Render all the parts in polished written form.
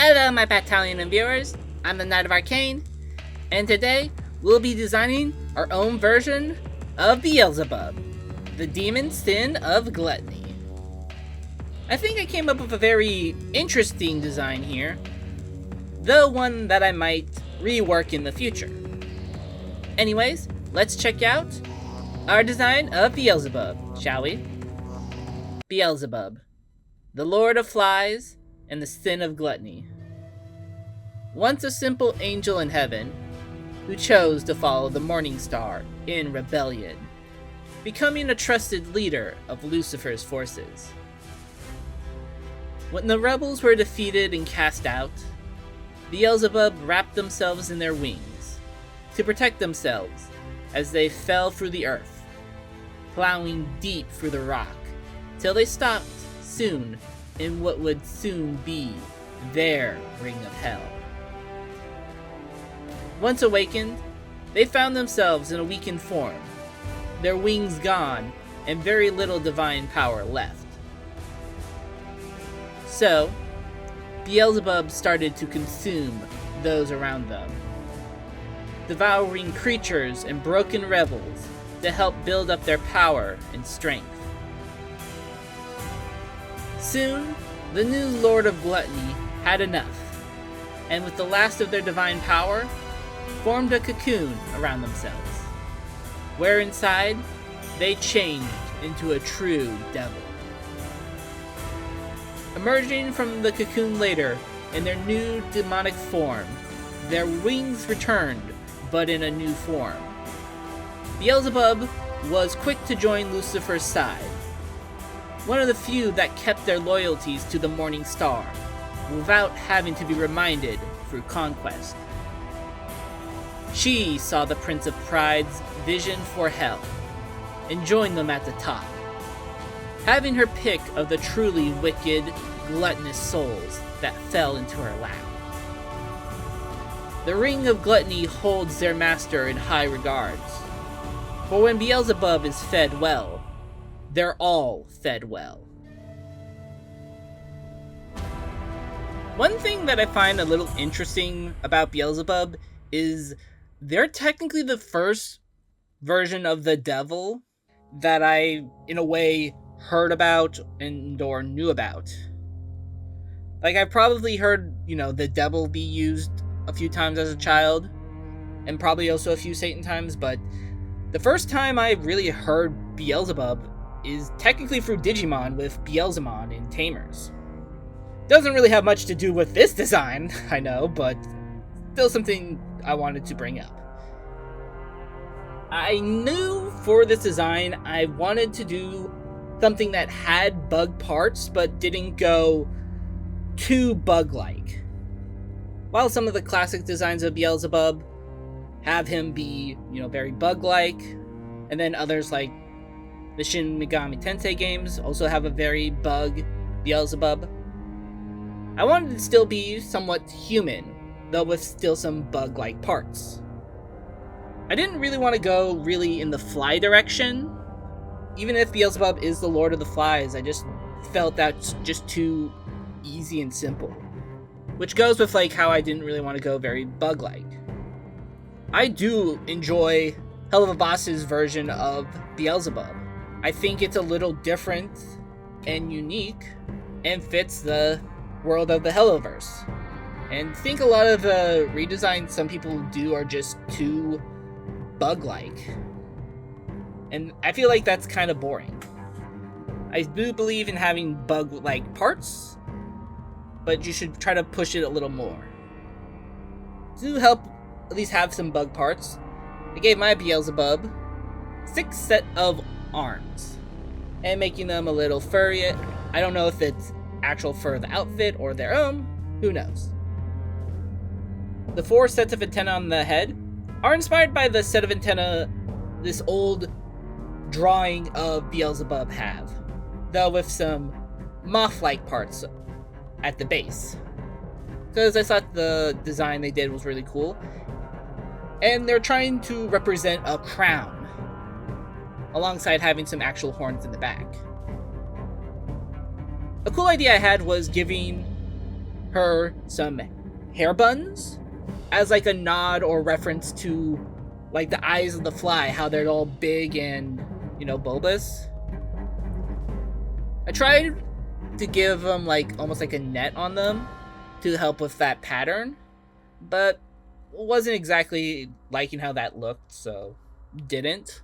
Hello my battalion and viewers, I'm the Knight of Arcane, and today we'll be designing our own version of Beelzebub, the demon sin of Gluttony. I think I came up with a very interesting design here, though one that I might rework in the future. Anyways, let's check out our design of Beelzebub, shall we? Beelzebub, the Lord of Flies and the sin of gluttony. Once a simple angel in heaven, who chose to follow the Morningstar in rebellion, becoming a trusted leader of Lucifer's forces. When the rebels were defeated and cast out, Beelzebub wrapped themselves in their wings to protect themselves as they fell through the earth, plowing deep through the rock, till they stopped soon in what would soon be their ring of hell. Once awakened, they found themselves in a weakened form, their wings gone and very little divine power left. So, Beelzebub started to consume those around them, devouring creatures and broken rebels to help build up their power and strength. Soon, the new Lord of Gluttony had enough, and with the last of their divine power, formed a cocoon around themselves, where inside, they changed into a true devil. Emerging from the cocoon later in their new demonic form, their wings returned, but in a new form. Beelzebub was quick to join Lucifer's side, one of the few that kept their loyalties to the Morningstar, without having to be reminded through conquest. She saw the Prince of Pride's vision for hell, and joined them at the top, having her pick of the truly wicked, gluttonous souls that fell into her lap. The Ring of Gluttony holds their master in high regards, for when Beelzebub is fed well, they're all fed well. One thing that I find a little interesting about Beelzebub is they're technically the first version of the devil that I, in a way, heard about and or knew about. Like, I've probably heard, the devil be used a few times as a child, and probably also a few Satan times, but the first time I really heard Beelzebub is technically through Digimon with Beelzemon and Tamers. Doesn't really have much to do with this design, I know, but still something I wanted to bring up. I knew for this design I wanted to do something that had bug parts, but didn't go too bug-like. While some of the classic designs of Beelzebub have him be, very bug-like, and then others like the Shin Megami Tensei games also have a very bug Beelzebub, I wanted to still be somewhat human, though with still some bug-like parts. I didn't really want to go really in the fly direction. Even if Beelzebub is the Lord of the Flies, I just felt that's just too easy and simple. Which goes with how I didn't really want to go very bug-like. I do enjoy Helluva Boss's version of Beelzebub. I think it's a little different and unique and fits the world of the Helluverse. And I think a lot of the redesigns some people do are just too bug-like. And I feel like that's kind of boring. I do believe in having bug-like parts, but you should try to push it a little more. To help at least have some bug parts, I gave my Beelzebub 6 set of arms, and making them a little furry. I don't know if it's actual fur of the outfit or their own, who knows. The 4 sets of antennae on the head are inspired by the set of antennae this old drawing of Beelzebub have, though with some moth-like parts at the base, because I thought the design they did was really cool, and they're trying to represent a crown alongside having some actual horns in the back. A cool idea I had was giving her some hair buns as like a nod or reference to like the eyes of the fly, how they're all big and, you know, bulbous. I tried to give them like almost like a net on them to help with that pattern, but wasn't exactly liking how that looked, so didn't.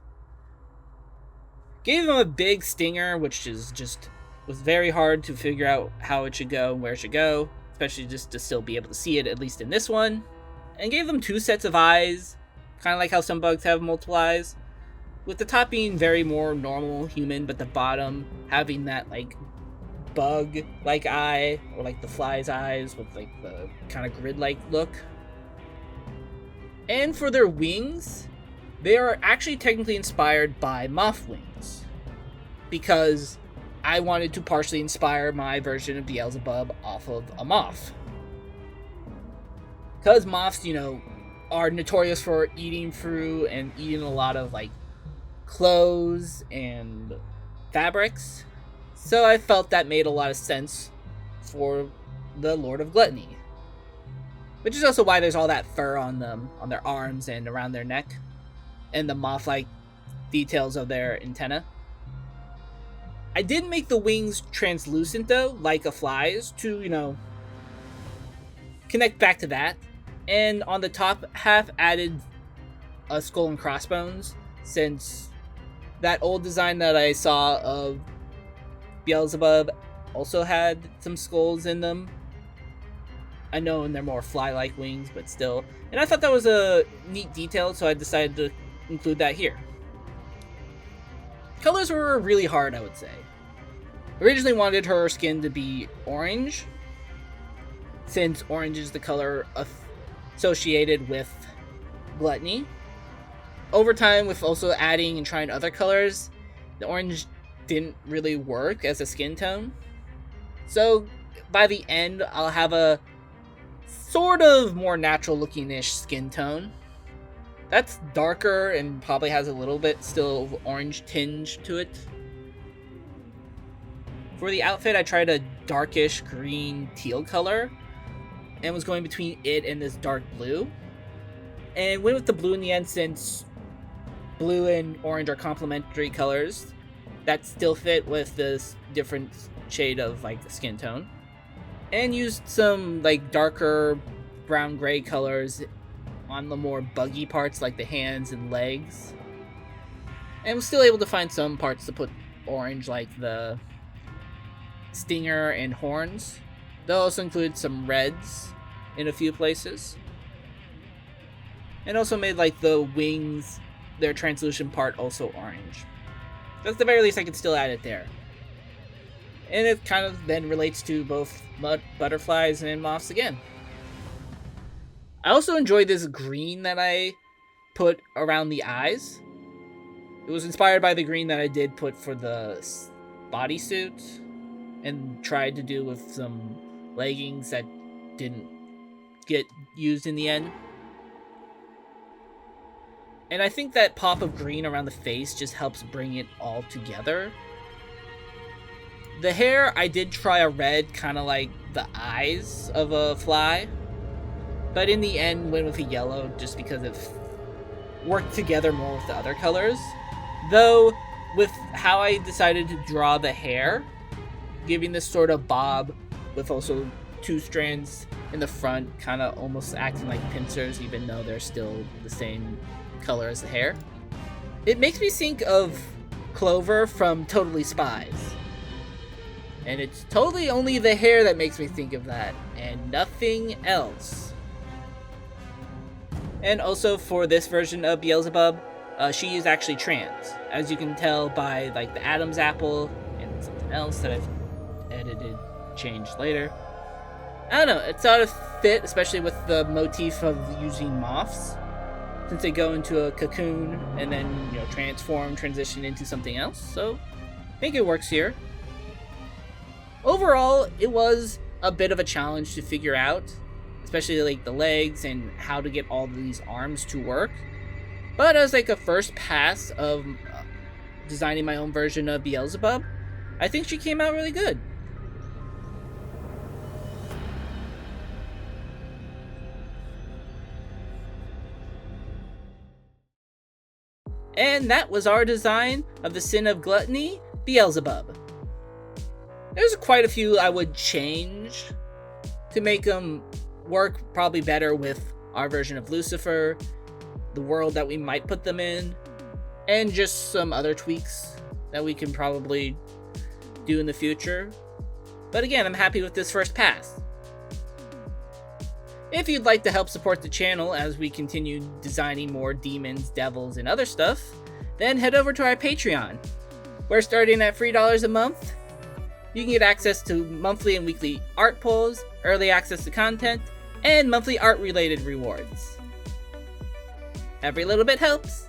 Gave them a big stinger, which is just was very hard to figure out how it should go and where it should go, especially just to still be able to see it, at least in this one. And gave them 2 sets of eyes, kind of like how some bugs have multiple eyes, with the top being very more normal human, but the bottom having that like bug like eye, or like the fly's eyes with like the kind of grid like look. And for their wings, they are actually technically inspired by moth wings, because I wanted to partially inspire my version of Beelzebub off of a moth. Because moths, you know, are notorious for eating through and eating a lot of like clothes and fabrics. So I felt that made a lot of sense for the Lord of Gluttony. Which is also why there's all that fur on them, on their arms and around their neck, and the moth-like details of their antenna. I did make the wings translucent though, like a fly's, to, you know, connect back to that. And on the top half added a skull and crossbones, since that old design that I saw of Beelzebub also had some skulls in them. I know, and they're more fly-like wings, but still. And I thought that was a neat detail, so I decided to include that here. Colors were really hard, I would say. Originally wanted her skin to be orange, since orange is the color associated with Gluttony. Over time, with also adding and trying other colors, the orange didn't really work as a skin tone. So by the end, I'll have a sort of more natural looking-ish skin tone. That's darker and probably has a little bit still of orange tinge to it. For the outfit, I tried a darkish green teal color and was going between it and this dark blue. And went with the blue in the end, since blue and orange are complementary colors that still fit with this different shade of like skin tone. And used some like darker brown gray colors on the more buggy parts like the hands and legs. And was still able to find some parts to put orange, like the stinger and horns. They'll also include some reds in a few places. And also made like the wings, their translucent part, also orange. At the very least, I could still add it there. And it kind of then relates to both butterflies and moths again. I also enjoyed this green that I put around the eyes. It was inspired by the green that I did put for the bodysuit, and tried to do with some leggings that didn't get used in the end. And I think that pop of green around the face just helps bring it all together. The hair, I did try a red, kind of like the eyes of a fly. But in the end, went with a yellow just because it worked together more with the other colors. Though, with how I decided to draw the hair, giving this sort of bob with also 2 strands in the front, kind of almost acting like pincers, even though they're still the same color as the hair. It makes me think of Clover from Totally Spies. And it's totally only the hair that makes me think of that, and nothing else. And also for this version of Beelzebub, she is actually trans, as you can tell by like the Adam's apple and something else that I've edited, changed later. I don't know, it sort of fit, especially with the motif of using moths, since they go into a cocoon and then, you know, transition into something else. So I think it works here. Overall, it was a bit of a challenge to figure out, especially like the legs and how to get all of these arms to work. But as like a first pass of designing my own version of Beelzebub, I think she came out really good. And that was our design of the Sin of Gluttony, Beelzebub. There's quite a few I would change to make them work probably better with our version of Lucifer, the world that we might put them in, and just some other tweaks that we can probably do in the future. But again, I'm happy with this first pass. If you'd like to help support the channel as we continue designing more demons, devils, and other stuff, then head over to our Patreon. We're starting at $3 a month. You can get access to monthly and weekly art polls, early access to content, and monthly art-related rewards. Every little bit helps.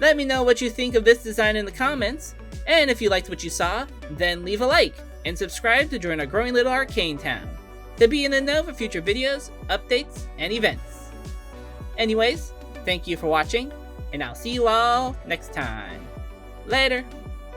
Let me know what you think of this design in the comments, and if you liked what you saw, then leave a like, and subscribe to join our growing little Arcane town, to be in the know for future videos, updates, and events. Anyways, thank you for watching, and I'll see you all next time. Later!